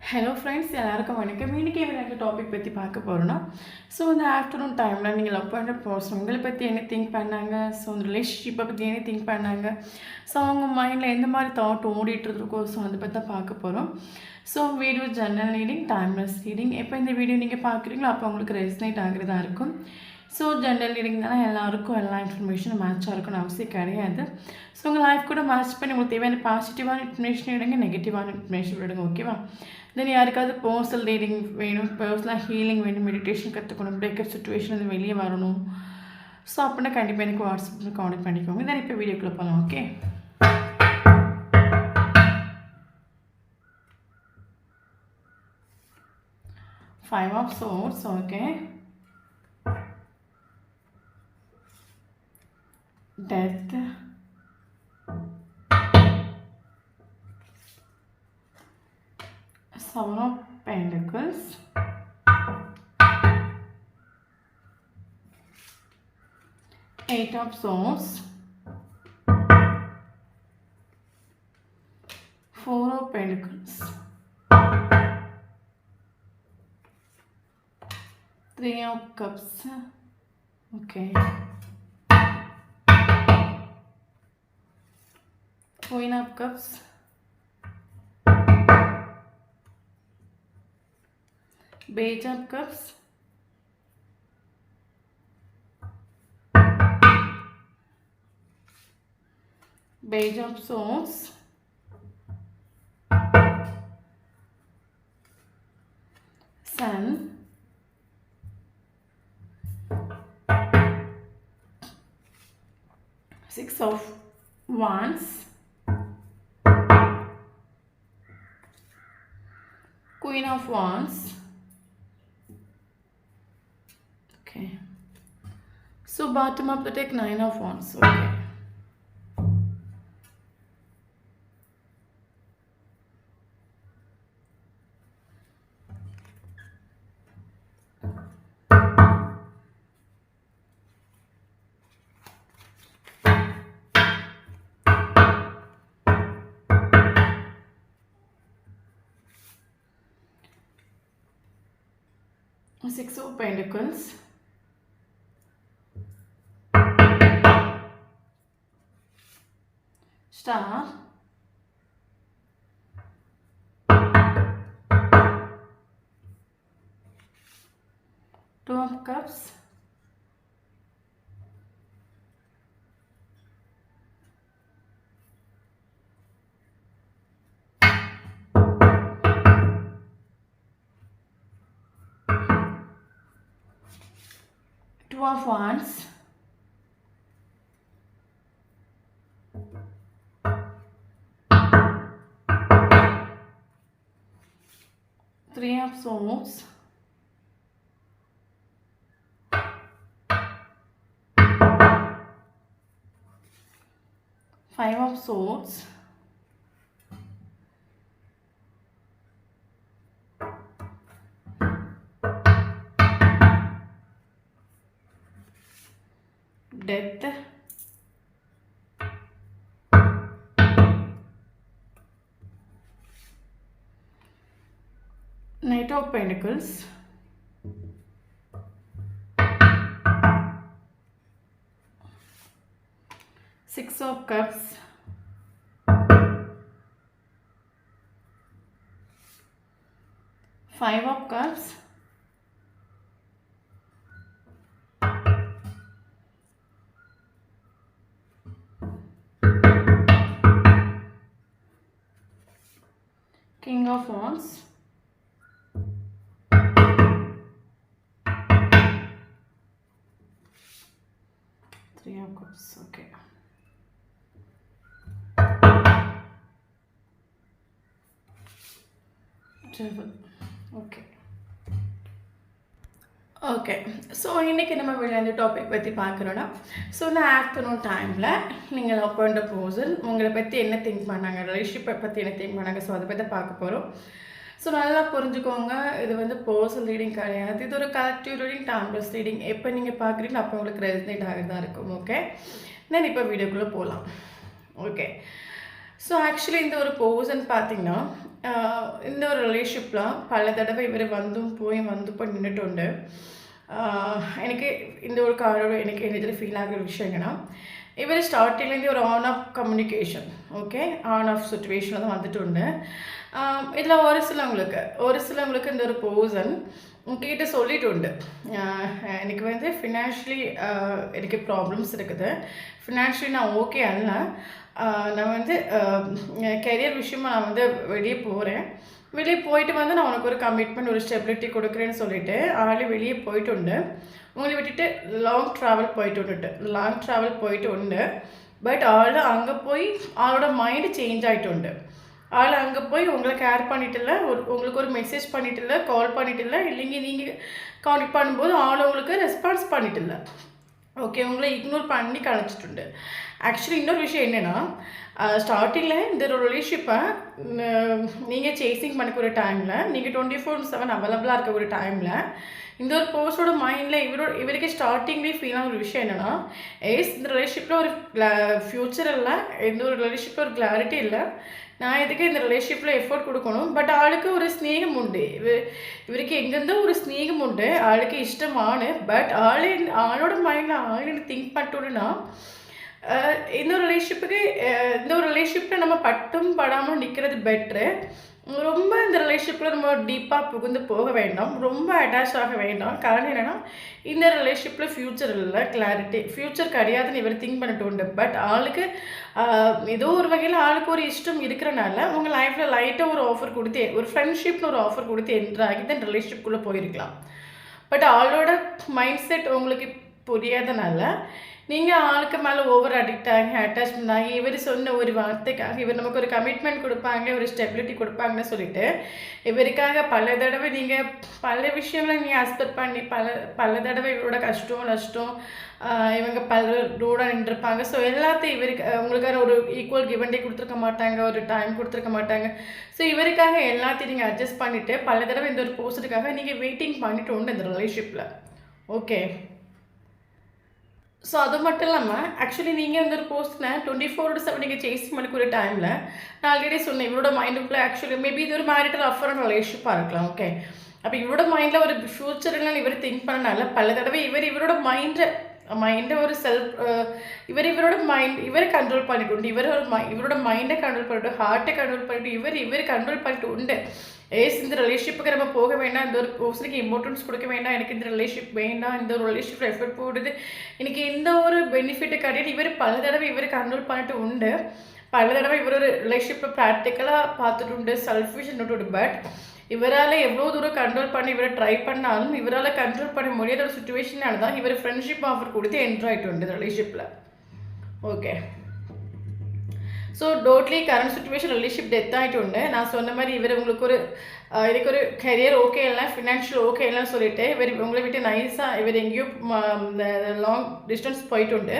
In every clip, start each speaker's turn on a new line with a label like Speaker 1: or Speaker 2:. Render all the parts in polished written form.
Speaker 1: Hello friends எல்லாருக்கும் வணக்கம். இன்றைக்கி எனக்கு டாபிக் பற்றி பார்க்க போகிறோன்னா இந்த ஆஃப்டர்நூன் டைமில் நீங்கள் லவ் பண்ணுற பர்சன் உங்களை பற்றி என்ன திங்க் பண்ணாங்க, அந்த ரிலேஷன்ஷிப்பை பற்றி என்ன திங்க் பண்ணாங்க, அவங்க மைண்டில் எந்த மாதிரி தாட் ஓடிட்டுருக்கோ அதை பற்றி தான் பார்க்க போகிறோம். Video general reading, timeless reading. எப்போ இந்த வீடியோ நீங்கள் பார்க்குறீங்களோ அப்போ உங்களுக்கு ரெசனேட் ஆகிறதா இருக்கும். ஜென்ரல் ரீடிங் தானே எல்லாருக்கும் எல்லா இன்ஃபர்மேஷனும் மேட்சாக இருக்குன்னு அவசியம் கிடையாது. உங்கள் லைஃப் கூட மேட்ச் பண்ணி உங்களுக்கு தேவையான பாசிட்டிவான இன்ஃபர்மேஷன் எடுங்க, நெகட்டிவான இன்ஃபர்மேஷன் எடுங்க. ஓகேவா? தென் யாருக்காவது பர்சனல் ரீடிங் வேணும், பர்சனலாக ஹீலிங் வேணும், மெடிடேஷன் கற்றுக்கணும், பிரேக்கப் சுச்சுவேஷன் வந்து வெளியே வரணும், அப்படின்னா கண்டிப்பாக எனக்கு வாட்ஸ்அப்பில் கான்டெக்ட் பண்ணிக்கோங்க. தென் இப்போ வீடியோக்குள்ளே போகலாம். Okay, Five of Swords. Okay, Death, Seven of Pentacles, Eight of Swords, Four of Pentacles, Three of Cups. Okay, Queen of Cups, Page of Cups, Page of Swords, Sun, Six of Wands, Queen of Wands. Okay, bottom of the deck, Nine of Wands. Okay, Six of Pentacles, Star, Two of Cups, Two of Wands, Three of Swords, Five of Swords, Death, Knight of Pentacles, Six of Cups, Five of Cups, King of Wands, Three of Cups. Okay, okay okay இன்றைக்கி நம்ம விளையாண்டு topic பற்றி பார்க்குறோன்னா இந்த afternoon டைமில் நீங்கள் love பண்ணுற person உங்களை பற்றி என்ன திங்க் பண்ணாங்க, ரிலேஷன்ஷிப்பை பற்றி என்ன திங்க் பண்ணாங்க, அதை பற்றி பார்க்க போகிறோம். நல்லா புரிஞ்சுக்கோங்க, இது வந்து பர்சனல் ரீடிங் கிடையாது, இது ஒரு கலெக்டிவ் ரீடிங், டைம்லெஸ் ரீடிங். எப்போ நீங்கள் பார்க்குறீங்களோ அப்போ உங்களுக்கு ரெசனேட் ஆகிறதா இருக்கும். ஓகே, தென் இப்போ வீடியோக்குள்ளே போகலாம். ஓகே, ஸோ ஆக்சுவலி இந்த ஒரு பர்சன் பார்த்தீங்கன்னா, இந்த ஒரு ரிலேஷன்ஷிப்லாம் பல தடவை இவர் வந்தும் போய் வந்து போய் நின்றுட்டு. எனக்கு இந்த ஒரு காரோட எனக்கு இதில் ஃபீல் ஆகிற விஷயம் என்னன்னா, இவர் ஸ்டார்டிங்லேருந்து ஒரு on off communication, okay, on off சுச்சுவேஷனில் தான் வந்துட்டு. இதில் ஒரு சிலவங்களுக்கு இந்த ஒரு பர்சன் உங்ககிட்ட சொல்லிட்டு. எனக்கு வந்து ஃபினான்ஷியலி எனக்கு ப்ராப்ளம்ஸ் இருக்குது, ஃபினான்ஷியலி நான் ஓகே அல்ல, நான் வந்து கெரியர் விஷயமா நான் வந்து வெளியே போகிறேன், வெளியே போயிட்டு வந்து நான் உனக்கு ஒரு கமிட்மெண்ட் ஒரு ஸ்டெபிலிட்டி கொடுக்குறேன்னு சொல்லிட்டு ஆள் வெளியே போயிட்டு உங்களை விட்டுட்டு லாங் ட்ராவல் போயிட்டு உண்டு. பட் ஆள் அங்கே போய் ஆளோட மைண்டு சேஞ்ச் ஆகிட்டு. ஆள் அங்கே போய் உங்களை கேர் பண்ணிட்டு இல்லை, உங்களுக்கு ஒரு மெசேஜ் பண்ணிட்டு இல்லை, கால் பண்ணிட்டு இல்லை, இல்லைங்க நீங்கள் கான்டெக்ட் பண்ணும்போது ஆள் உங்களுக்கு ரெஸ்பான்ஸ் பண்ணிட்டு இல்லை, ஓகே, உங்களை இக்னோர் பண்ணி கழிச்சிட்டு. ஆக்சுவலி இன்னொரு விஷயம் என்னென்னா, ஸ்டார்டிங்கில் இந்த ஒரு ரிலேஷன்ஷிப்பை நீங்கள் சேசிங் பண்ணிக்க ஒரு டைமில், நீங்கள் 24/7 அவைலபிளாக இருக்க ஒரு டைமில், இந்த ஒரு பர்சனோட மைண்டில் இவருக்கு ஸ்டார்டிங்லேயே ஃபீல் ஆன ஒரு விஷயம் என்னென்னா, இந்த ரிலேஷன்ஷிப்பில் ஒரு ஃப்யூச்சர் இல்லை, எந்த ஒரு ரிலேஷன்ஷிப்பில் ஒரு கிளாரிட்டி இல்லை, நான் இதுக்கு இந்த ரிலேஷன்ஷிப்பில் எஃபோர்ட் கொடுக்கணும். பட் ஆளுக்கு ஒரு ஸ்நேகம் உண்டு, இவருக்கு எங்கேருந்தோ ஒரு ஸ்நேகம் உண்டு, ஆளுக்கு இஷ்டமான. பட் ஆளோட மைண்டில் ஆள் திங்க் பண்ணிட்டோன்னா, இந்த ஒரு ரிலேஷன்ஷிப்பில் நம்ம பட்டும் படாமல் நிற்கிறது பெட்ரு. ரொம்ப இந்த ரிலேஷன்ஷிப்பில் நம்ம டீப்பாக புகுந்து போக வேண்டாம், ரொம்ப அட்டாச் ஆக வேண்டாம். காரணம் என்னென்னா, இந்த ரிலேஷன்ஷிப்பில் ஃப்யூச்சர் இல்லை, கிளாரிட்டி ஃப்யூச்சர் கிடையாதுன்னு இவர் திங்க் பண்ணிட்டு உண்டு. பட் ஆளுக்கு ஏதோ ஒரு வகையில் ஆளுக்கு ஒரு இஷ்டம் இருக்கிறனால உங்கள் லைஃப்பில் லைட்டாக ஒரு ஆஃபர் கொடுத்து, ஒரு ஃப்ரெண்ட்ஷிப்னு ஒரு ஆஃபர் கொடுத்து என்ட்ராகி தான் ரிலேஷன்ஷிப்குள்ளே போயிருக்கலாம். பட் ஆளோட மைண்ட் செட் உங்களுக்கு புரியாதனால நீங்கள் ஆளுக்கு மேலே ஓவர் அடிக்ட் ஆகி அட்டாச்மெண்ட் ஆகி இவர் சொன்ன ஒரு வார்த்தைக்காக இவர் நமக்கு ஒரு கமிட்மெண்ட் கொடுப்பாங்க, ஒரு ஸ்டெபிலிட்டி கொடுப்பாங்கன்னு சொல்லிட்டு இவருக்காக பல தடவை நீங்கள் பல விஷயங்களை நீங்கள் அக்செப்ட் பண்ணி பல தடவை இவரோட கஷ்டம் நஷ்டம் இவங்க பல ரோடாக நின்றுருப்பாங்க. ஸோ எல்லாத்தையும் இவருக்கு உங்களுக்கான ஒரு ஈக்குவல் கிவன்டே கொடுத்துருக்க மாட்டாங்க, ஒரு டைம் கொடுத்துருக்க மாட்டாங்க. ஸோ இவருக்காக எல்லாத்தையும் நீங்கள் அட்ஜஸ்ட் பண்ணிவிட்டு பல தடவை இந்த ஒரு போஸ்ட்டுக்காக நீங்கள் வெயிட்டிங் பண்ணிட்டு உண்டு இந்த ரிலேஷன்ஷிப்பில், ஓகே. ஸோ அது மட்டும் இல்லாமல் ஆக்சுவலி நீங்கள் வந்து ஒரு போஸ்ட்டில் 24/7 நீங்கள் சேஸ் பண்ணிக்க ஒரு டைமில் நான் ஆல்ரெடி சொன்னேன், இவரோட மைண்டுக்குள்ளே ஆக்சுவலி மேபி இது ஒரு மேரிட்டல் அஃபரான ரிலேஷன்ஷிப்பாக இருக்கலாம், ஓகே. அப்போ இவரோட மைண்டில் ஒரு ஃப்யூச்சர்லாம் இவர் திங்க் பண்ணனால பல தடவை இவரோட மைண்டை ஒரு இவரை கண்ட்ரோல் பண்ணிட்டு உண்டு, இவரோட மைண்டை கண்ட்ரோல் பண்ணிட்டு, ஹார்ட்டை கண்ட்ரோல் பண்ணிட்டு, இவர் கண்ட்ரோல் பண்ணிட்டு உண்டு. இந்த ரிலேஷன்ஷிப்புக்கு நம்ம போக வேண்டாம், இந்த ஒரு பர்சனுக்கு இம்பார்ட்டன்ஸ் கொடுக்க வேண்டாம், எனக்கு இந்த ரிலேஷன்ஷிப் வேண்டாம், இந்த ஒரு ரிலேஷன்ஷிப் எஃபர்ட் போடுது, எனக்கு எந்த ஒரு பெனிஃபிட்டு கிடையாது. இவர் பல தடவை இவர் கண்ட்ரோல் பண்ணிட்டு உண்டு, பல தடவை இவர் ஒரு ரிலேஷன்ஷிப்பை ப்ராக்டிக்கலாக பார்த்துட்டு உண்டு, செல்ஃபிஷ் உண்டு. பட் இவரால் எவ்வளோ தூரம் கண்ட்ரோல் பண்ணி இவரை ட்ரை பண்ணாலும் இவரால் கண்ட்ரோல் பண்ண முடியாத ஒரு சுச்சுவேஷனால தான் இவர் ஃப்ரெண்ட்ஷிப் ஆஃபர் கொடுத்து என்ட்ரு ஆகிட்டு உண்டு ரிலேஷன்ஷிப்பில், okay. So totally current situation relationship death ஆகிட்டு உண்டு. நான் சொன்ன மாதிரி இவர் உங்களுக்கு எனக்கு ஒரு கெரியர் ஓகே இல்லை, ஃபினான்ஷியல் ஓகே இல்லைன்னு சொல்லிட்டு உங்களை விட்டு நைஸாக இவர் எங்கேயோ லாங் டிஸ்டன்ஸ் போயிட்டு உண்டு.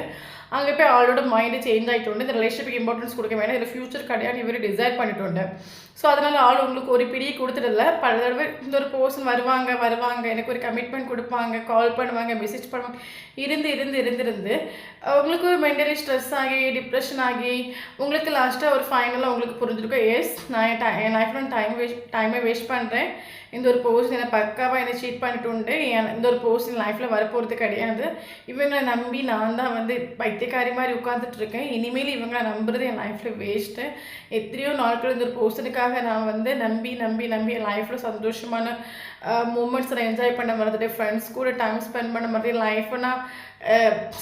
Speaker 1: அங்கே போய் ஆளோட மைண்டு சேஞ்ச் ஆகிட்டு உண்டு, இந்த ரிலேஷன்ஷிப்புக்கு இம்பார்ட்டன்ஸ் கொடுக்க வேண்டாம், இதில் ஃப்யூச்சர் கிடையாது இவர் டிசைட் பண்ணிட்டு உண்டு. ஸோ அதனால் ஆள் உங்களுக்கு ஒரு பிடி கொடுத்துடல, பல தடவை இந்த ஒரு பர்சன் வருவாங்க, எனக்கு ஒரு கமிட்மெண்ட் கொடுப்பாங்க, கால் பண்ணுவாங்க, மெசேஜ் பண்ணுவாங்க, இருந்து உங்களுக்கு ஒரு மென்டலி ஸ்ட்ரெஸ் ஆகி டிப்ரெஷன் ஆகி உங்களுக்கு லாஸ்ட்டாக ஒரு ஃபைனலாக உங்களுக்கு புரிஞ்சிருக்கும், நான் என் லைஃப்பில் டைமை வேஸ்ட் பண்ணுறேன், இந்த ஒரு பர்சன் என்னை பக்காவாக என்னை சீட் பண்ணிட்டு உண்டு, இந்த ஒரு பர்சன் லைஃப்பில் வரப்போகிறது கிடையாது, இவங்களை நம்பி நான் தான் வந்து பைத்தியக்காரி மாதிரி உட்காந்துட்டு இருக்கேன், இனிமேல் இவங்களை நம்புறது என் லைஃப்பில் வேஸ்ட்டு, எத்தனையோ நாட்கள் இந்த ஒரு பர்சனுக்காக நான் வந்து நம்பி என் லைஃப்பில் சந்தோஷமான மூமெண்ட்ஸை நான் என்ஜாய் பண்ண மறந்துட்டேன், ஃப்ரெண்ட்ஸ் கூட டைம் ஸ்பெண்ட் பண்ண மறந்துட்டேன், லைஃப்பை நான்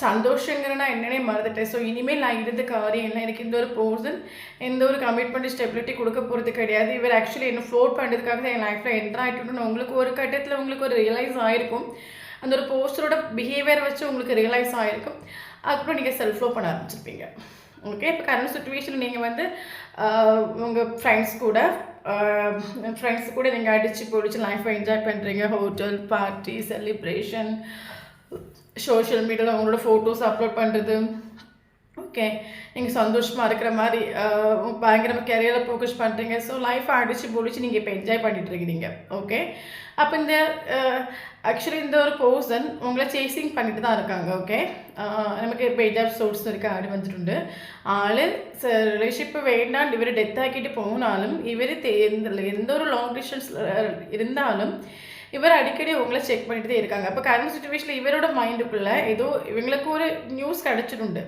Speaker 1: சந்தோஷங்கிறனா என்னன்னே மறந்துட்டேன். ஸோ இனிமேல் நான் இருந்த காரியம் இல்லை, எனக்கு இந்த ஒரு பர்சன் எந்த ஒரு கமிட்மெண்ட் ஸ்டெபிலிட்டி கொடுக்க போகிறது கிடையாது, இவர் ஆக்சுவலி என்ன ஃப்ளோட் பண்ணுறதுக்காக தான் என் லைஃப்பில் என்ட்ரு ஆகிட்டுன்னு உங்களுக்கு ஒரு கட்டத்தில் உங்களுக்கு ஒரு ரியலைஸ் ஆகிருக்கும், அந்த ஒரு போஸ்டரோட பிஹேவியர் வச்சு உங்களுக்கு ரியலைஸ் ஆகிருக்கும், அதுக்கப்புறம் நீங்கள் செல்ஃப் ஃப்ளோ பண்ண ஆரம்பிச்சிருப்பீங்க, ஓகே. இப்போ கரண்ட் சுச்சுவேஷன் நீங்கள் வந்து உங்கள் ஃப்ரெண்ட்ஸ் கூட நீங்கள் அடித்து பிடிச்சி லைஃப்பை என்ஜாய் பண்ணுறீங்க, ஹோட்டல் பார்ட்டி செலிப்ரேஷன், சோஷியல் மீடியாவில் உங்களோட ஃபோட்டோஸ் அப்லோட் பண்ணுறது, ஓகே. நீங்க சந்தோஷமா இருக்கிற மாரி பயங்கரமா கெரியர்ல ஃபோக்கஸ் பண்றீங்க. ஸோ லைஃப்ப அடிச்சு பொடிச்சு நீங்க இப்ப என்ஜாய் பண்ணிட்டு இருக்கிறீங்க. ஓகே. அப்ப இந்த ஆக்சுவலி இந்த ஒரு பெர்சன் உங்கள சேசிங் பண்ணிட்டு தான் இருக்காங்க. ஓகே. நமக்கு பேஜ் ஆஃப் சோர்ஸ் இருக்க ஆடி வந்துട്ടുണ്ട്. ആള് റിലേഷൻഷിപ്പ് വേണ്ടാണ്ട് ഇവർ ഡെത്ത് ആക്കിയിട്ട് പോന്നാലും ഇവർ எந்த ஒரு லாங் டிஸ்டன்ஸில் இருந்தாலும் இவர் அடிக்கடி உங்களை செக் பண்ணிட்டு தான் இருக்காங்க. அப்போ கரண்ட் சுச்சுவேஷனில் இவரோட மைண்டுக்குள்ளே ஏதோ இவங்களுக்கு ஒரு நியூஸ் கிடச்சிട്ടുണ്ട്.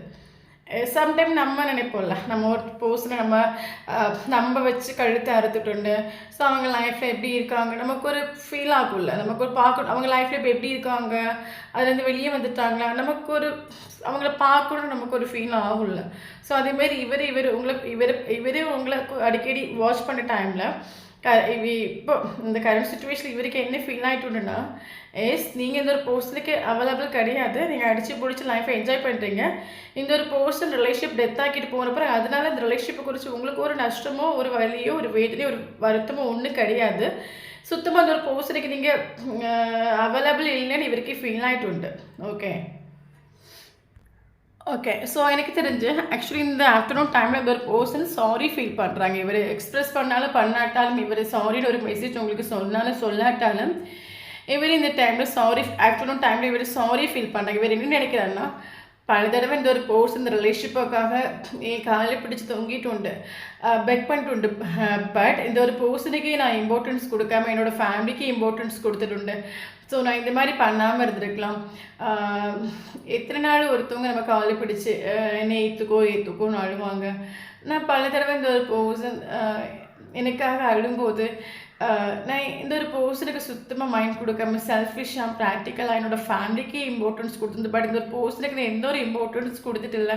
Speaker 1: சம்டைம் நம்ம நினைப்போம்ல, நம்ம ஒரு பர்சனை நம்ம வச்சு கழுத்தை அறுத்துட்டு, ஸோ அவங்க லைஃப்பில் எப்படி இருக்காங்க நமக்கு ஒரு ஃபீல் ஆகும்ல, நமக்கு ஒரு பார்க்கணும் அவங்க லைஃப்பில் இப்போ எப்படி இருக்காங்க, அதுலேருந்து வெளியே வந்துட்டாங்களா, நமக்கு ஒரு அவங்கள பார்க்கணுன்னு நமக்கு ஒரு ஃபீல் ஆகும்ல. ஸோ அதேமாரி இவரே உங்களை அடிக்கடி வாட்ச் பண்ண டைமில் இப்போ இந்த கரண்ட் சுச்சுவேஷனில் இவருக்கு என்ன ஃபீல் ஆகிட்டுன்னா, நீங்கள் இந்த ஒரு பர்சனுக்கு அவைலபிள் கிடையாது, நீங்கள் அடித்து பிடிச்சி லைஃப்பை என்ஜாய் பண்ணுறீங்க. இந்த ஒரு பர்சன் ரிலேஷன்ஷிப் டெத் ஆக்கிட்டு போனப்போ அதனால இந்த ரிலேஷன்ஷிப்பை குறித்து உங்களுக்கு ஒரு நஷ்டமோ ஒரு வலியோ ஒரு வேதனையோ ஒரு வருத்தமோ ஒன்றும் கிடையாது. சுத்தமாக அந்த ஒரு பர்சனுக்கு நீங்கள் அவைலபிள் இல்லைன்னு இவருக்கு ஃபீல் ஆகிட்டு. ஓகே. ஓகே. ஸோ எனக்கு தெரிஞ்சு ஆக்சுவலி இந்த ஆஃப்டர்நூன் டைமில் இந்த ஒரு பர்சன் சாரி ஃபீல் பண்ணுறாங்க. இவர் எக்ஸ்ப்ரெஸ் பண்ணாலும் பண்ணாட்டாலும், இவர் சாரின்னு ஒரு மெசேஜ் உங்களுக்கு சொன்னாலும் சொல்லாட்டாலும், இவர் இந்த டைமில் சாரி ஆஃப்டர்நூன் டைமில் இவர் சாரி ஃபீல் பண்ணுறாங்க. இவர் என்ன நினைக்கிறாருன்னா, பல தடவை இந்த ஒரு பர்சன் இந்த ரிலேஷன்ஷிப்புக்காக என் காலில் பிடிச்சி தொங்கிட்டு பெக் பண்ணிட்டு, பட் இந்த ஒரு பர்சனுக்கு நான் இம்பார்ட்டன்ஸ் கொடுக்காம என்னோடய ஃபேமிலிக்கு இம்பார்ட்டன்ஸ் கொடுத்துட்டு, ஸோ நான் இந்த மாதிரி பண்ணாமல் இருந்திருக்கலாம். எத்தனை நாள் ஒருத்தவங்க நம்ம காலில் பிடிச்சி என்னை ஏற்றுக்கோன்னு அழுவாங்க. நான் பல தடவை இந்த ஒரு பர்சன் எனக்காக அழும்போது நான் இந்த ஒரு பர்சனுக்கு சுத்தமாக மைண்ட் கொடுக்காம செல்ஃபிஷாக ப்ராக்டிக்கலாக என்னோடய ஃபேமிலிக்கு இம்பார்ட்டன்ஸ் கொடுத்துருந்து, பட் இந்த ஒரு பர்சனுக்கு நான் எந்த ஒரு இம்பார்ட்டன்ஸ் கொடுத்துட்டு இல்லை.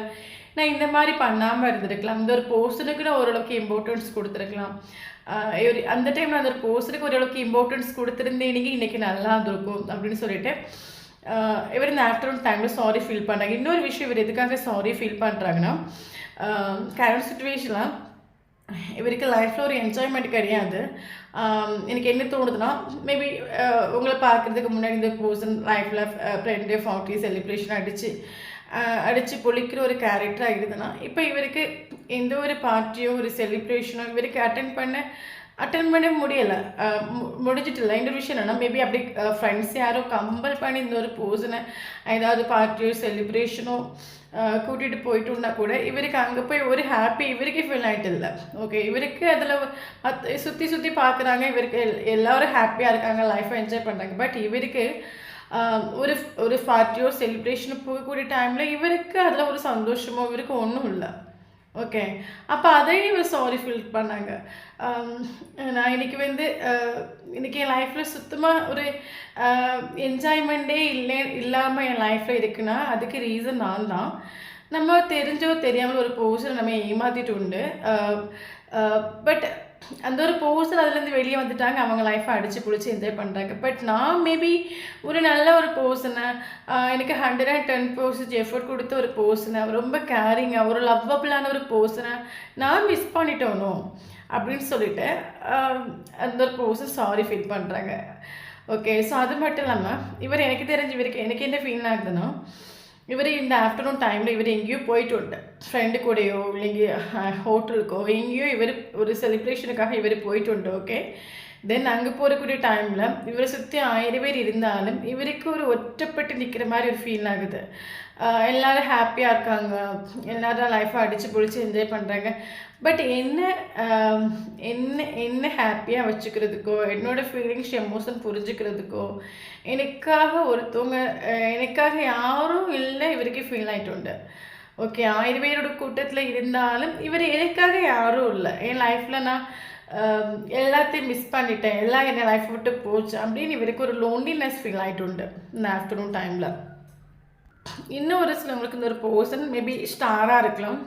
Speaker 1: நான் இந்த மாதிரி பண்ணாமல் இருந்திருக்கலாம். இந்த ஒரு பர்சனுக்கு நான் ஓரளவுக்கு இம்பார்ட்டன்ஸ் கொடுத்துருக்கலாம். அந்த டைமில் அந்த ஒரு பர்சனுக்கு ஓரளவுக்கு இம்பார்ட்டன்ஸ் கொடுத்துருந்தேன், இன்றைக்கி நல்லா இருந்திருக்கும் அப்படின்னு சொல்லிட்டு இவர் இந்த ஆஃப்டர்நூன் டைமில் சாரி ஃபீல் பண்ணுறாங்க. இன்னொரு விஷயம், இவர் எதுக்காக சாரி ஃபீல் பண்ணுறாங்கன்னா, கரண்ட் சுச்சுவேஷனில் இவருக்கு லைஃப்பில் ஒரு என்ஜாய்மெண்ட் கிடையாது. எனக்கு என்ன தோணுதுன்னா, மேபி உங்களை பார்க்குறதுக்கு முன்னாடி இந்த பர்சன் லைஃப்பில் ஃப்ரெண்டு 40 செலிப்ரேஷன் அடித்து பொழிக்கிற ஒரு கேரக்டராக இருந்ததுன்னா, இப்போ இவருக்கு எந்த ஒரு பார்ட்டியோ ஒரு செலிப்ரேஷனோ இவருக்கு அட்டன் பண்ண முடியலை, முடிஞ்சிட்டு இல்லை. இந்த விஷயம் என்னென்னா, மேபி அப்படி ஃப்ரெண்ட்ஸ் யாரோ கம்பல் பண்ணி இந்த ஒரு பர்சனை ஏதாவது பார்ட்டியோ செலிப்ரேஷனோ கூட்டிகிட்டு போயிட்டுன்னா கூட இவருக்கு அங்கே போய் ஒரு ஹாப்பி இவருக்கு ஃபீல் ஆகிட்டு இல்லை. ஓகே. இவருக்கு அதில் சுற்றி பார்க்குறாங்க, இவருக்கு எல்லோரும் ஹாப்பியாக இருக்காங்க, லைஃப்பை என்ஜாய் பண்ணுறாங்க. பட் இவருக்கு ஒரு பார்ட்டியோ செலிப்ரேஷனோ போகக்கூடிய டைமில் இவருக்கு அதில் ஒரு சந்தோஷமோ இவருக்கு ஒன்றும் இல்லை. ஓகே. அப்போ அதையும் இவர் சாரி ஃபீல் பண்ணாங்க. நான் இன்றைக்கி இன்றைக்கி என் லைஃப்பில் சுத்தமாக ஒரு என்ஜாய்மெண்ட்டே இல்லாமல் என் லைஃப்பில் இருக்குன்னா அதுக்கு ரீசன் நான் தான். நம்ம தெரிஞ்சோ தெரியாமல் ஒரு பர்சனை நம்ம ஏமாற்றிட்டு உண்டு. பட் அந்த ஒரு பர்சன் அதுலேருந்து வெளியே வந்துட்டாங்க, அவங்க லைஃப்பை அடித்து பிடிச்சி என்ஜாய் பண்ணுறாங்க. பட் நான் மேபி ஒரு நல்ல ஒரு பர்சனை, எனக்கு 110% எஃபர்ட் கொடுத்த ஒரு பர்சனை, ரொம்ப கேரிங்காக ஒரு லவ்வபிளான ஒரு பர்சனை நான் மிஸ் பண்ணிட்டோனோ அப்படின்னு சொல்லிட்டு அந்த ஒரு பர்சன் சாரி ஃபீல் பண்ணுறாங்க. ஓகே. ஸோ அது மட்டும் இல்லாமல் இவர் எனக்கு தெரிஞ்சு எனக்கு என்ன ஃபீல் ஆகுதுன்னா, இவர் இந்த ஆஃப்டர்நூன் டைமில் இவர் எங்கேயோ போயிட்டு உண்டு, ஃப்ரெண்டு கூடயோ இல்லைங்க ஹோட்டலுக்கோ எங்கேயோ இவர் ஒரு செலிப்ரேஷனுக்காக இவர் போயிட்டு உண்டு. ஓகே. தென் அங்கே போகக்கூடிய டைமில் இவரை சுற்றி 1000 பேர் இருந்தாலும் இவருக்கு ஒரு ஒற்றப்பட்டு நிற்கிற மாதிரி ஒரு ஃபீல் ஆகுது. எல்லோரும் ஹாப்பியாக இருக்காங்க, எல்லோரும் லைஃப்பை அடித்து பிடிச்சி என்ஜாய் பண்ணுறாங்க. பட் என்ன ஹாப்பியாக வச்சுக்கிறதுக்கோ, என்னோடய ஃபீலிங்ஸ் எமோஷன் புரிஞ்சுக்கிறதுக்கோ எனக்காக யாரும் இல்லை இவருக்கு ஃபீல் ஆகிட்டு உண்டு. ஓகே. 1000 பேரோட கூட்டத்தில் இருந்தாலும் இவர் எனக்காக யாரும் இல்லை, என் லைஃப்பில் நான் எல்லாத்தையும் மிஸ் பண்ணிட்டேன், எல்லாம் என்னை லைஃப் விட்டு போச்சு அப்படின்னு இவருக்கு ஒரு லோன்லினஸ் ஃபீல் ஆகிட்டு உண்டு இந்த ஆஃப்டர்நூன் டைமில். இன்னும் ஒரு சிலவங்களுக்கு இந்த ஒரு பர்சன் மேபி ஸ்டாராக இருக்கலாம்.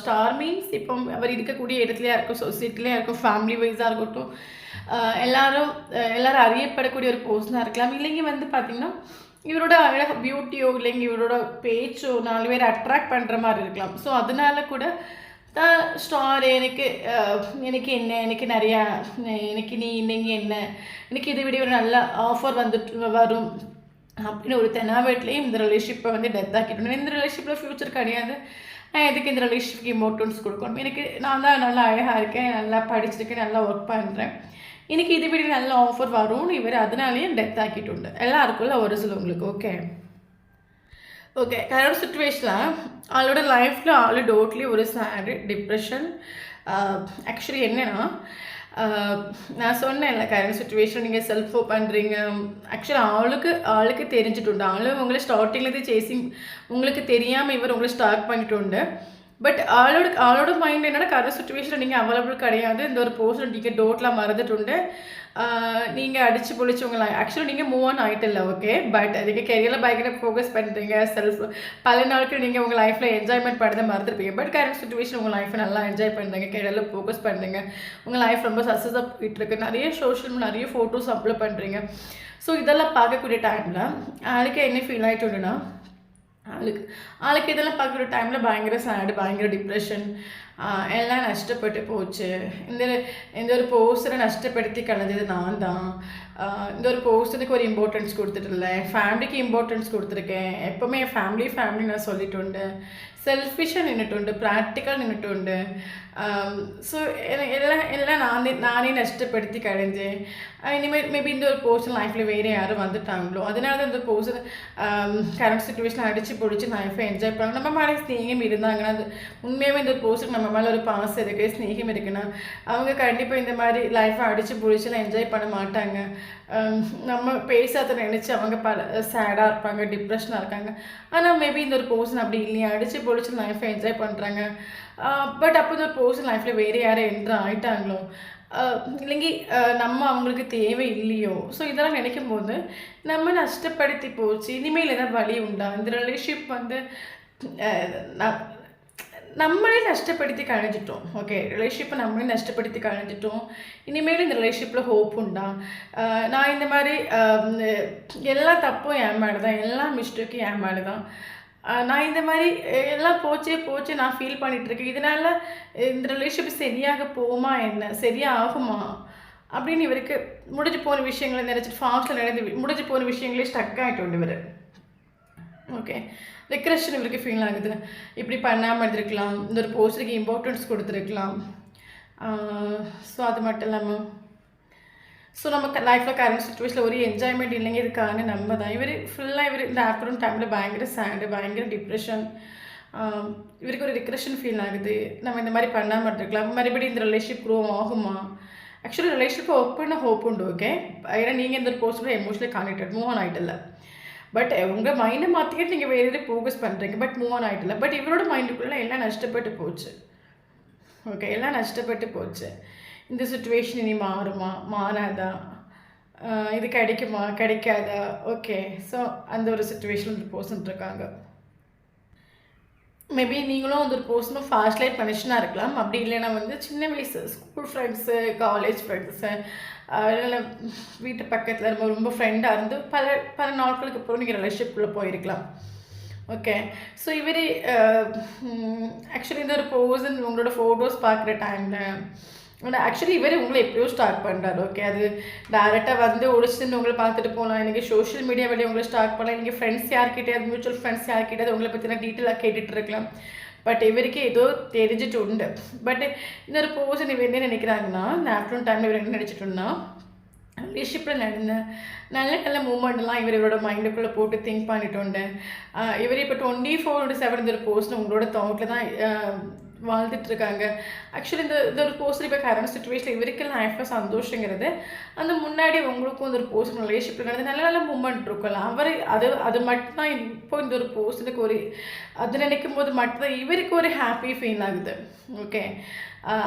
Speaker 1: ஸ்டார் மீன்ஸ் இப்போ அவர் இருக்கக்கூடிய இடத்துலையா இருக்கும், சொசைட்டிலையாக இருக்கும், ஃபேமிலி வைஸாக இருக்கட்டும், எல்லாரும் அறியப்படக்கூடிய ஒரு பர்சனாக இருக்கலாம். இல்லைங்க பார்த்திங்கன்னா இவரோட அழகாக பியூட்டியோ இல்லைங்க இவரோட பேச்சோ 4 பேர் அட்ராக்ட் பண்ணுற மாதிரி இருக்கலாம். ஸோ அதனால கூட தான் ஸ்டார் எனக்கு என்ன, எனக்கு நிறையா, எனக்கு நீங்கள் என்ன, எனக்கு இதை விட ஒரு நல்ல ஆஃபர் வரும் அப்படின்னு ஒரு தெனாவேட்லேயும் இந்த ரிலேஷன்ஷிப்பை டெத் ஆக்கிட்டோம். இந்த ரிலேஷன்ஷிப்பில் ஃப்யூச்சர் கிடையாது, எதுக்கு இந்த ரிலேஷன்ஷிப்க்கு இம்பார்ட்டன்ஸ் கொடுக்கணும், எனக்கு நான் தான் நல்லா அழகாக இருக்கேன், நல்லா படிச்சிருக்கேன், நல்லா ஒர்க் பண்ணுறேன், എനിക്ക് ഇത് വിട്ട് നല്ല ഓഫർ വരുമെന്ന് ഇവർ അതിനാലേ ഡെത്ത് ആക്കിയിട്ടുണ്ട്. എല്ലാവർക്കും ഒരു സിലവங்களுக்கு ഓക്കെ ஓகே. கரண்ட் சிச்சுவேஷனில் அவளோட லைஃப்பில் ஆள் டோட்லி ஒரு சேடு டிப்ரெஷன். ஆக்சுவலி என்னென்னா நான் சொன்னேன்ல கரண்ட் சுச்சுவேஷன் நீங்கள் செல்ஃபோ பண்ணுறீங்க. ஆக்சுவலாக ஆளுக்கு தெரிஞ்சிട്ടുണ്ട്. உங்களை ஸ்டார்டிங்லேருந்து சேசிங் உங்களுக்கு தெரியாமல் இவர் உங்களை ஸ்டார்ட் பண்ணிட்டு உண்டு. பட் ஆளோட மைண்ட் என்னென்னா கரண்ட் சுச்சுவேஷனில் நீங்கள் அவைலபிள் கிடையாது, இந்த ஒரு போர்ஷன் நீங்கள் டோட்டலாக மறந்துட்டு நீங்கள் அடித்து பொழிச்சு உங்களை ஆக்சுவலி நீங்கள் மூவ் ஆன் ஆகிட்டில்ல ஓகே. பட் நீங்கள் கெரியரில் பயங்கர ஃபோக்கஸ் பண்ணுறீங்க, பல நாட்கள் நீங்கள் உங்கள் லைஃப்பில் என்ஜாய்மெண்ட் பண்ணுறதை மறந்துருப்பீங்க. பட் கரண்ட் சுச்சுவேஷன் உங்கள் லைஃப்பை நல்லா என்ஜாய் பண்ணுறீங்க, கெரியரில் ஃபோக்கஸ் பண்ணுறீங்க, உங்கள் லைஃப் ரொம்ப சக்ஸஸாக போயிட்டுருக்கு, நிறைய நிறைய ஃபோட்டோஸ் அப்லோட் பண்ணுறீங்க. ஸோ இதெல்லாம் பார்க்கக்கூடிய டைமில் அதுக்கு என்ன ஃபீல் ஆகிட்டுன்னா ஆளுக்கு இதெல்லாம் பார்க்குற டைமில் பயங்கர சேடு, பயங்கர டிப்ரெஷன், எல்லாம் நஷ்டப்பட்டு போச்சு. இந்த ஒரு போஸ்டரை நஷ்டப்படுத்தி கலந்தது நான் தான். இந்த ஒரு போஸ்டருக்கு ஒரு இம்பார்ட்டன்ஸ் கொடுத்துட்டு ஃபேமிலிக்கு இம்பார்ட்டன்ஸ் கொடுத்துருக்கேன். எப்போவுமே என் ஃபேமிலி நான் சொல்லிட்டு உண்டு, செல்ஃபிஷாக நின்றுட்டு ப்ராக்டிக்கல் நின்றுட்டு. ஸோ எல்லாம் நானே நஷ்டப்படுத்தி கழிஞ்சேன். இனிமேல் மேபி இந்த ஒரு போர்ஷன் லைஃப்பில் வேறு யாரும் வந்துட்டாங்களோ அதனால தான் இந்த போர்ஷன் கரண்ட் சுச்சுவேஷன் அடித்து பிடிச்சி லைஃப்பை என்ஜாய் பண்ணணும். நம்ம மேலே ஸ்நேகம் இருந்தாங்கன்னா அது உண்மையாகவே இந்த போர்ஷன் நம்ம மேலே ஒரு பாசம் இருக்குது, ஸ்நேகம் இருக்குன்னா அவங்க கண்டிப்பாக இந்த மாதிரி லைஃப்பை அடித்து பிடிச்சலாம் என்ஜாய் பண்ண மாட்டாங்க. நம்ம பேசாத நினச்சி அவங்க சேடாக இருப்பாங்க, டிப்ரெஷனாக இருக்காங்க. ஆனால் மேபி இந்த ஒரு போர்ஷன் அப்படி இல்லையா, அடித்து பிடிச்சி லைஃப்பை என்ஜாய் பண்ணுறாங்க. பட் அப்போ இந்த ஒரு போர்ஷன் லைஃப்பில் வேறு யாரும் என்ட்ரு ஆகிட்டாங்களோ இல்லைங்கி நம்ம அவங்களுக்கு தேவை இல்லையோ. ஸோ இதெல்லாம் நினைக்கும் போது நம்ம நஷ்டப்படுத்தி போச்சு, இனிமேல் எதாவது வழி உண்டா, இந்த ரிலேஷன்ஷிப் நம்மளே நஷ்டப்படுத்தி கழிஞ்சிட்டோம். ஓகே, ரிலேஷன்ஷிப்பை நம்மளே நஷ்டப்படுத்தி கழிஞ்சிட்டோம், இனிமேல் இந்த ரிலேஷன்ஷிப்பில் ஹோப் உண்டா. நான் இந்த மாதிரி எல்லா தப்பும் என் மேலே தான், எல்லா மிஸ்டேக்கும் என் மேலே தான். நான் இந்த மாதிரி எல்லாம் போச்சு நான் ஃபீல் பண்ணிகிட்ருக்கேன். இதனால் இந்த ரிலேஷன்ஷிப் சரியாக போகுமா, என்ன சரியாக ஆகுமா அப்படின்னு இவருக்கு முடிஞ்சு போன விஷயங்களை நினச்சிட்டு ஃபாஸ்ட்டில் நடந்து முடிஞ்சு போன விஷயங்களே ஸ்டக் ஆகிட்டு இவர். ஓகே, ரெக்ரெஷன் இவருக்கு ஃபீல் ஆகுது. இப்படி பண்ணாமல் இருந்திருக்கலாம், இந்த ஒரு போஸ்டருக்கு இம்பார்ட்டன்ஸ் கொடுத்துருக்கலாம். ஸோ அது மட்டும் இல்லாமல் ஸோ நம்ம லைஃப்பில் கரண்ட் சுச்சுவேஷனில் ஒரு என்ஜாய்மெண்ட் இல்லைங்க, இதுக்காக நம்ம தான். இவர் இந்த ஆஃப்டர்நூன் டைமில் பயங்கர சேடு, பயங்கர டிப்ரெஷன், இவருக்கு ஒரு ரெக்ரெஷன் ஃபீல் ஆகுது. நம்ம இந்த மாதிரி பண்ணாமல் இருக்கலாம், மறுபடியும் இந்த ரிலேஷன்ஷிப் க்ரோ ஆகுமா. ஆக்சுவலி ரிலேஷன்ஷிப் ஒர்க் பண்ண ஹோப் உண்டு ஓகே. ஏன்னா நீங்கள் இந்த ஒரு போஸ்ட்டில் எமோஷனலி கனெக்டட், மூவ் ஆன் ஆகிட்டில்ல. பட் உங்கள் மைண்டை மாற்றிக்கிட்டு நீங்கள் வேறு எதாவது ஃபோக்கஸ் பண்ணுறீங்க, பட் மூவ் ஆன் ஆகிட்டில்ல. பட் இவரோட மைண்டுக்குள்ளே எல்லாம் நஷ்டப்பட்டு போச்சு. ஓகே, எல்லாம் நஷ்டப்பட்டு போச்சு. இந்த சுச்சுவேஷன் இனி மாறாதா, இது கிடைக்குமா கிடைக்காதா. ஓகே, ஸோ அந்த ஒரு சுச்சுவேஷன் ஒரு பர்சன் இருக்காங்க. மேபி நீங்களும் அந்த ஒரு பர்சனும் ஃபாஸ்ட் லைஃப் மனுஷனாக இருக்கலாம். அப்படி இல்லைன்னா சின்ன வயசு ஸ்கூல் ஃப்ரெண்ட்ஸு, காலேஜ் ஃப்ரெண்ட்ஸு, இல்லைன்னா வீட்டு பக்கத்தில் ரொம்ப ஃப்ரெண்டாக இருந்து பல நாட்களுக்கு அப்புறம் நீங்கள் ரிலேஷன்ஷிப்குள்ளே போயிருக்கலாம். ஓகே, ஸோ இவர் ஆக்சுவலி இந்த ஒரு பர்சன் உங்களோட ஃபோட்டோஸ் பார்க்குற டைமில் ஆக்சுவலி இவர் உங்களை எப்படியோ ஸ்டார்ட் பண்ணுறாரு. ஓகே, அது டேரெக்டாக ஒழிச்சுன்னு உங்களை பார்த்துட்டு போகலாம், எனக்கு சோஷியல் மீடியா வழியாக உங்களை ஸ்டார்ட் பண்ணலாம், நீங்கள் ஃப்ரெண்ட்ஸ் யார்கிட்டயாவது மியூச்சுவல் ஃப்ரெண்ட்ஸ் யார்கிட்டயாவது உங்களை பற்றின டீட்டெயிலாக கேட்டுட்டு இருக்கலாம். பட் இவருக்கு ஏதோ தெரிஞ்சிட்டு உண்டு. பட் இன்னொரு பர்சன் இவர் என்ன நினைக்கிறாங்கன்னா, இந்த ஆஃப்டர்நூன் டைமில் இவர் என்ன நினச்சிட்டோன்னா, ரிலேஷன்ஷிப்பில் நடந்த நல்ல மூமெண்ட்லாம் இவரோட மைண்டுக்குள்ளே போட்டு திங்க் பண்ணிட்டு உண்டு. இவர் இப்போ 24/7 இந்த ஒரு பர்சன் உங்களோட தாட்டில் தான் வாழ்ந்துட்டுருக்காங்க. ஆக்சுவலி இந்த ஒரு போஸ்டர் இப்போ கரண்ட் சுச்சுவேஷனில் இவருக்கு லைஃப்பில் சந்தோஷங்கிறது அந்த முன்னாடி உங்களுக்கும் இந்த ஒரு போஸ்ட் ரிலேஷன்ஷிப்பில் நடந்து நல்ல மூமெண்ட் இருக்கும்ல. அது மட்டும்தான் இப்போ இந்த ஒரு போஸ்டருக்கு ஒரு அது நினைக்கும் போது மட்டும்தான் இவருக்கு ஒரு ஹாப்பி ஃபீல் ஆகுது. ஓகே,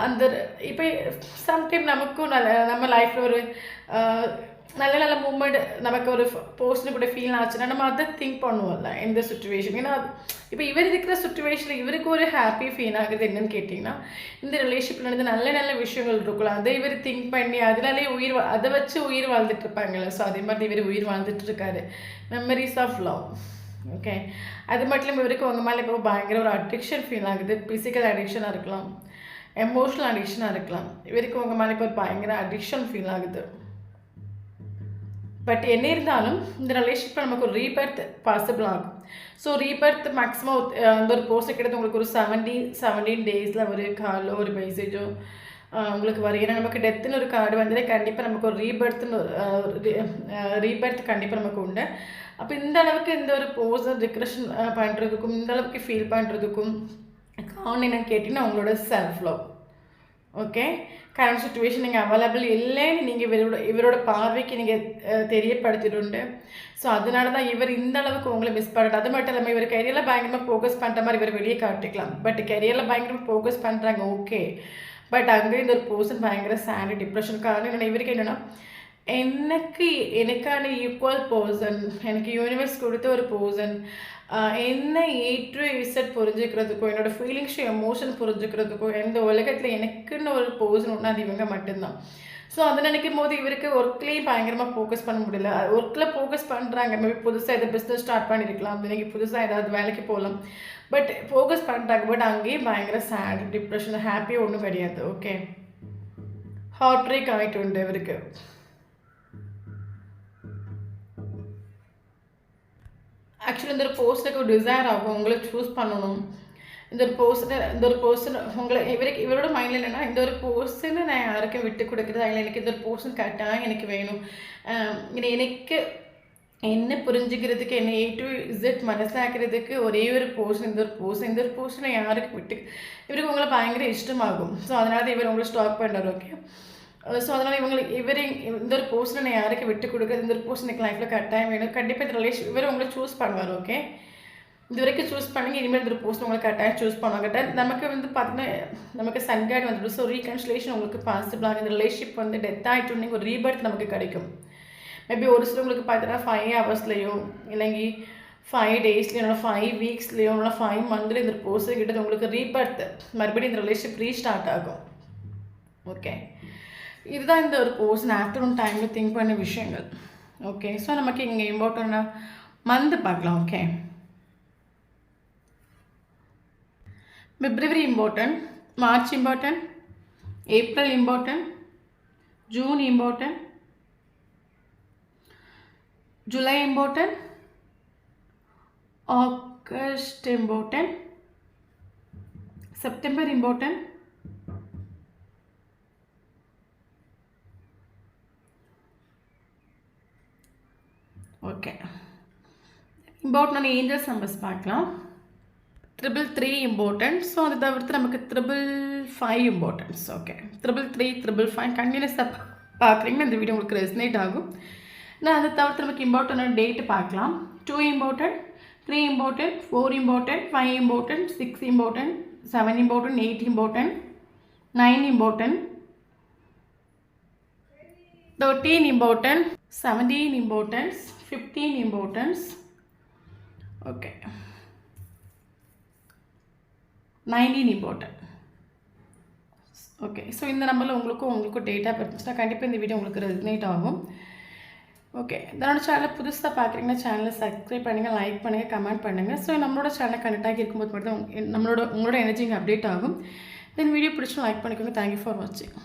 Speaker 1: அந்த இப்போ சம்டைம் நமக்கும் நம்ம லைஃப்பில் ஒரு நல்ல மூமெண்ட் நமக்கு ஒரு போஸ்ட்னு கூட ஃபீல் ஆச்சுன்னா நம்ம அதை திங்க் பண்ணுவோம்ல இந்த சுச்சுவேஷன். ஏன்னா இப்போ இவர் இருக்கிற சுச்சுவேஷனில் இவருக்கு ஒரு ஹாப்பி ஃபீல் ஆகுது. என்னன்னு கேட்டிங்கன்னா, இந்த ரிலேஷன்ஷிப்பில் நடந்து நல்ல விஷயங்கள் இருக்குல்ல, அதை இவர் திங்க் பண்ணி அதனாலே அதை வச்சு உயிர் வாழ்ந்துட்டு இருப்பாங்கள்ல. ஸோ அதே மாதிரி இவர் உயிர் வாழ்ந்துட்டு இருக்காரு. Memories of love. ஓகே, அது மட்டும் இல்லாமல் இவருக்கு உங்கள் மேலே இப்போ பயங்கர ஒரு அடிக்ஷன் ஃபீல் ஆகுது. ஃபிசிக்கல் அடிக்ஷனாக இருக்கலாம், எமோஷ்னல் அடிக்ஷனாக இருக்கலாம். இவருக்கு உங்கள் மேலே இப்போ ஒரு பயங்கர அடிக்ஷன் ஃபீல் ஆகுது. பட் என்ன இருந்தாலும் இந்த ரிலேஷன்ஷிப்பில் நமக்கு ஒரு ரீபர்த் பாசிபிள் ஆகும். ஸோ ரீபர்த் மேக்ஸிமம் அந்த ஒரு போஸ்ட் கிட்டத்தட்ட உங்களுக்கு ஒரு 17 டேஸில் ஒரு காலோ ஒரு மெசேஜோ உங்களுக்கு வரும். ஏன்னா நமக்கு டெத்துன்னு ஒரு கார்டு வந்ததே கண்டிப்பாக நமக்கு ஒரு ரீபர்த் கண்டிப்பாக நமக்கு உண்டு. அப்போ இந்த அளவுக்கு இந்த ஒரு போஸை ரிக்ரெஷன் பண்ணுறதுக்கும் இந்த அளவுக்கு ஃபீல் பண்ணுறதுக்கும் காரணம் என்னன்னு கேட்டிங்கன்னா உங்களோட self love. Okay, current situation நீங்கள் அவைலபிள் இல்லைன்னு நீங்கள் இவரோட பார்வைக்கு நீங்கள் தெரியப்படுத்திடுண்டு. ஸோ அதனால தான் இவர் இந்த அளவுக்கு உங்களை மிஸ் பண்ணுறது. அது மட்டும் இல்லாமல் இவர் கெரியரில் பயங்கரமாக ஃபோக்கஸ் பண்ணுற மாதிரி இவர் வெளியே காட்டிக்கலாம். பட் கெரியரில் பயங்கரமாக ஃபோக்கஸ் பண்ணுறாங்க, ஓகே. பட் அங்கே இந்த ஒரு பர்சன் பயங்கர சேடு டிப்ரெஷனுக்கான என்னென்னா இவருக்கு என்னென்னா எனக்கான ஈக்குவல் பர்சன், எனக்கு யூனிவர்ஸ் கொடுத்த ஒரு பர்சன், என்ன ஏற்று இசட் புரிஞ்சுக்கிறதுக்கும் என்னோடய ஃபீலிங்ஸ் எமோஷன் புரிஞ்சுக்கிறதுக்கும் எந்த உலகத்தில் எனக்குன்னு ஒரு பர்சன் ஒன்று அது இவங்க மட்டும்தான். ஸோ அதை நினைக்கும் போது இவருக்கு ஒர்க்லேயும் பயங்கரமாக ஃபோக்கஸ் பண்ண முடியல. ஒர்க்கில் ஃபோக்கஸ் பண்ணுறாங்க, மேபி புதுசாக எதாவது பிஸ்னஸ் ஸ்டார்ட் பண்ணியிருக்கலாம், இன்றைக்கி புதுசாக ஏதாவது வேலைக்கு போகலாம், பட் ஃபோக்கஸ் பண்ணுறாங்க. பட் அங்கேயும் பயங்கர சேட் டிப்ரெஷன், ஹாப்பியாக ஒன்றும் கிடையாது. ஓகே, ஹார்ட் பிரேக் ஆகிட்டு உண்டு இவருக்கு. ஆக்சுவலி இந்த ஒரு போஸ்ட்டுக்கு ஒரு டிசைர் ஆகும், உங்களை சூஸ் பண்ணணும். இந்த ஒரு பர்சன் உங்களை இவரோட மைண்டில் என்னென்னா இந்த ஒரு பர்சனை நான் யாருக்கும் விட்டு கொடுக்குறது அதில் எனக்கு இந்த ஒரு பர்சன் கரெக்டாக எனக்கு வேணும். எனக்கு என்ன புரிஞ்சுக்கிறதுக்கு என்ன A to Z மனசாக்கிறதுக்கு ஒரே ஒரு பர்சன் இந்த ஒரு பர்சனை யாருக்கு விட்டு இவருக்கு உங்களை பயங்கர இஷ்டமாகும். ஸோ அதனால தான் இவர் உங்களை ஸ்டாக் பண்ணுறாரு. ஓகே, ஸோ அதனால் இந்த ஒரு பர்சனை நான் யாருக்கு விட்டு கொடுக்குறது, இந்த ஒரு பர்சன் எனக்கு லைஃப்பில் கரெக்டாக வேணும். கண்டிப்பாக இந்த இவர் உங்களை சூஸ் பண்ணுவார். ஓகே, இது வரைக்கும் சூஸ் பண்ணுங்க, இனிமேல் இந்த ஒரு பர்சன் உங்களை கரெக்டாக சூஸ் பண்ணுவாங்க. நமக்கு பார்த்தீங்கன்னா நமக்கு சன் கார்டு வந்துடும். ஸோ ரீகன்சிலேஷன் உங்களுக்கு பாசிபிளாக இந்த ரிலேஷன்ஷிப் டெத் ஆகிட்டு நீங்கள் ஒரு ரீபர்த் நமக்கு கிடைக்கும். மேபி ஒரு சிலவங்களுக்கு பார்த்தீங்கன்னா 5 ஹவர்ஸ்லையோ இல்லைங்க 5 டேஸ்லையோ இல்லை 5 வீக்ஸ்லையோ இல்லை 5 மந்த்லையோ இந்த பர்சன் கிட்ட உங்களுக்கு ரீபர்த் மறுபடியும் இந்த ரிலேஷன்ஷிப் ரீஸ்டார்ட் ஆகும். ஓகே, இதுதான் இந்த ஒரு பர்சன் ஆஃப்டர்நூன் டைமில் திங்க் பண்ண விஷயங்கள். ஓகே, ஸோ நமக்கு இங்கே இம்பார்ட்டண்டாக மந்த் பார்க்கலாம். Okay, February important, March important, April important, June important, July important, August important, September important, okay, important angels numbers பார்க்கலாம். 333 important. ஸோ அதை தவிர்த்து நமக்கு 555 இம்பார்ட்டன்ஸ். ஓகே, 333 555 கண்டினியூஸாக பார்க்குறீங்கன்னா இந்த வீடியோ உங்களுக்கு ரெசனேட் ஆகும். நான் அதை தவிர்த்து நமக்கு இம்பார்ட்டன்ட் டேட்டு பார்க்கலாம். 2 important, 3 important, 4 important, 5 important, 6 important, 7 important, 8 important, 9 important, 13 important, 17 importance, 15 importance. Okay, 19 important. Okay, so இந்த நம்பரில் உங்களுக்கும் டேட்டா இருந்துச்சுன்னா கண்டிப்பாக இந்த வீடியோ உங்களுக்கு ரெசனேட் ஆகும். ஓகே, இதனோட சேனல் புதுசாக பார்க்குறீங்கன்னா சேனலை சப்ஸ்கிரைப் பண்ணுங்கள், லைக் பண்ணுங்கள், கமெண்ட் பண்ணுங்கள். ஸோ நம்மளோட சேனல் கனெக்ட் ஆகி இருக்கும்போது மட்டும் தான் உங்களோட எனர்ஜி அப்டேட் ஆகும். தென் வீடியோ பிடிச்சும் லைக் பண்ணிக்கோங்க. தேங்க்யூ ஃபார் வாட்சிங்.